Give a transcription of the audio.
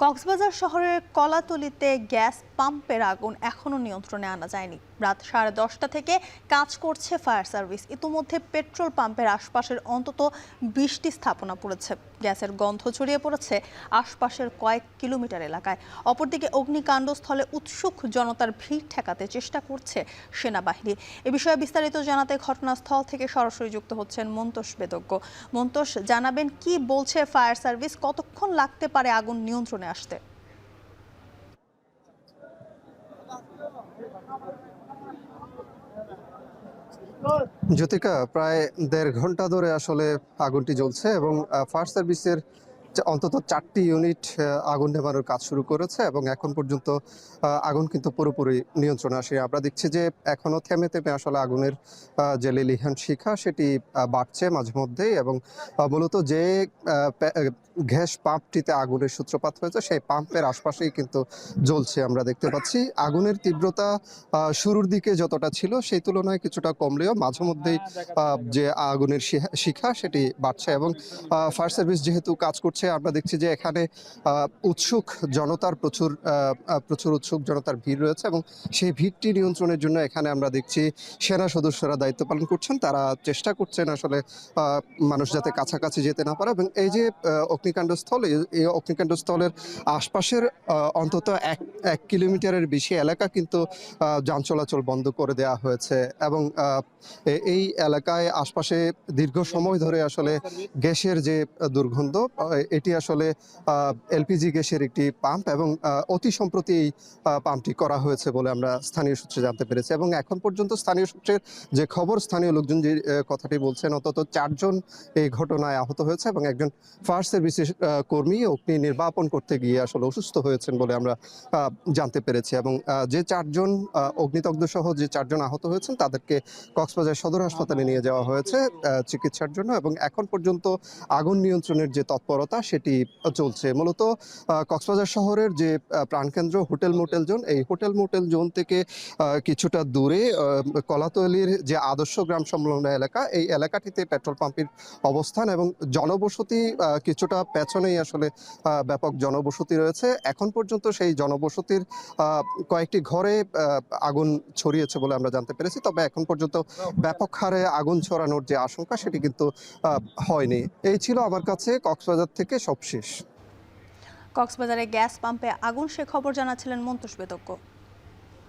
কক্সবাজার শহরের কলাতলিতে গ্যাস পাম্পের আগুন এখনো নিয়ন্ত্রণে আনা যায়নি। রাত 10:30টা থেকে কাজ করছে ফায়ার সার্ভিস। ইতোমধ্যে পেট্রোল পাম্পের আশপাশের অন্তত 20টি স্থাপনা পুড়েছে। গ্যাসের গন্ধ ছড়িয়ে পড়েছে আশপাশের কয়েক কিলোমিটার এলাকায়। অপরদিকে অগ্নিকাণ্ডস্থলে উৎসুক জনতার ভিড় ঠেকাতে চেষ্টা করছে সেনাবাহিনী। এ বিষয়ে বিস্তারিত জানাতে ঘটনাস্থল থেকে সরাসরি যুক্ত হচ্ছেন মন্তোষ বেদজ্ঞ। মন্তোষ, জানাবেন কি বলছে ফায়ার সার্ভিস, কতক্ষণ লাগতে পারে আগুন নিয়ন্ত্রণে আসতে? জ্যোতিকা, প্রায় ১.৫ ঘন্টা ধরে আসলে আগুনটি জ্বলছে এবং ফায়ার সার্ভিসের অন্তত ৪টি ইউনিট আগুন নেভানোর কাজ শুরু করেছে এবং এখন পর্যন্ত আগুন কিন্তু পুরোপুরি নিয়ন্ত্রণে আসে। আমরা দেখছি যে এখনো থেমে থেমে আসলে আগুনের যে লেলিহান শিখা সেটি বাড়ছে মাঝে মধ্যেই এবং মূলত যে গ্যাস পাম্পটিতে আগুনের সূত্রপাত হয়েছে সেই পাম্পের আশপাশেই কিন্তু জ্বলছে আমরা দেখতে পাচ্ছি। আগুনের তীব্রতা শুরুর দিকে যতটা ছিল সেই তুলনায় কিছুটা কমলেও মাঝে মধ্যেই যে আগুনের শিখা সেটি বাড়ছে এবং ফায়ার সার্ভিস যেহেতু কাজ করছে, আমরা দেখছি যে এখানে উৎসুক জনতার প্রচুর উৎসুক জনতার ভিড় রয়েছে এবং সেই ভিড়টি নিয়ন্ত্রণের জন্য এখানে আমরা দেখছি সেনা সদস্যরা দায়িত্ব পালন করছেন। তারা চেষ্টা করছেন আসলে মানুষ যাতে কাছাকাছি যেতে না পারে এবং এই যে অগ্নিকাণ্ডস্থল, এই অগ্নিকাণ্ডস্থলের আশপাশের অন্তত এক কিলোমিটারের বেশি এলাকা কিন্তু যান চলাচল বন্ধ করে দেওয়া হয়েছে এবং এই এলাকায় আশপাশে দীর্ঘ সময় ধরে আসলে গ্যাসের যে দুর্গন্ধ, এটি আসলে এলপিজি গ্যাসের একটি পাম্প এবং অতি সম্প্রতি এই পাম্পটি করা হয়েছে বলে আমরা স্থানীয় সূত্রে জানতে পেরেছি এবং এখন পর্যন্ত স্থানীয় সূত্রের যে খবর, স্থানীয় লোকজন যে কথাটি বলছেন, অন্তত 4 জন এই ঘটনায় আহত হয়েছে এবং একজন ফায়ার সার্ভিসের কর্মী অগ্নি নির্বাপন করতে গিয়ে আসলে অসুস্থ হয়েছেন বলে আমরা জানতে পেরেছি এবং যে 4 জন অগ্নিদগ্ধ সহ যে 4 জন আহত হয়েছেন তাদেরকে কক্সবাজার সদর হাসপাতালে নিয়ে যাওয়া হয়েছে চিকিৎসার জন্য এবং এখন পর্যন্ত আগুন নিয়ন্ত্রণের যে তৎপরতা সেটি চলছে। মূলত কক্সবাজার শহরের যে প্রাণকেন্দ্র হোটেল মোটেল জোন, এই হোটেল মোটেল জোন থেকে কিছুটা দূরে কলাতলির যে আদর্শ গ্রাম সংলগ্ন এলাকা, এই এলাকাটিতে পেট্রোল পাম্পের অবস্থান এবং জনবসতি কিছুটা পেছনেই আসলে ব্যাপক জনবসতি রয়েছে। এখন পর্যন্ত সেই জনবসতির কয়েকটি ঘরে আগুন ছড়িয়েছে বলে আমরা জানতে পেরেছি, তবে এখন পর্যন্ত ব্যাপক হারে আগুন ছড়ানোর যে আশঙ্কা সেটি কিন্তু হয়নি। এই ছিল আমার কাছে কক্সবাজার থেকে সবশেষ। কক্সবাজারে গ্যাস পাম্পে আগুন, সে খবর জানাচ্ছিলেন মন্তোষ বেদজ্ঞ।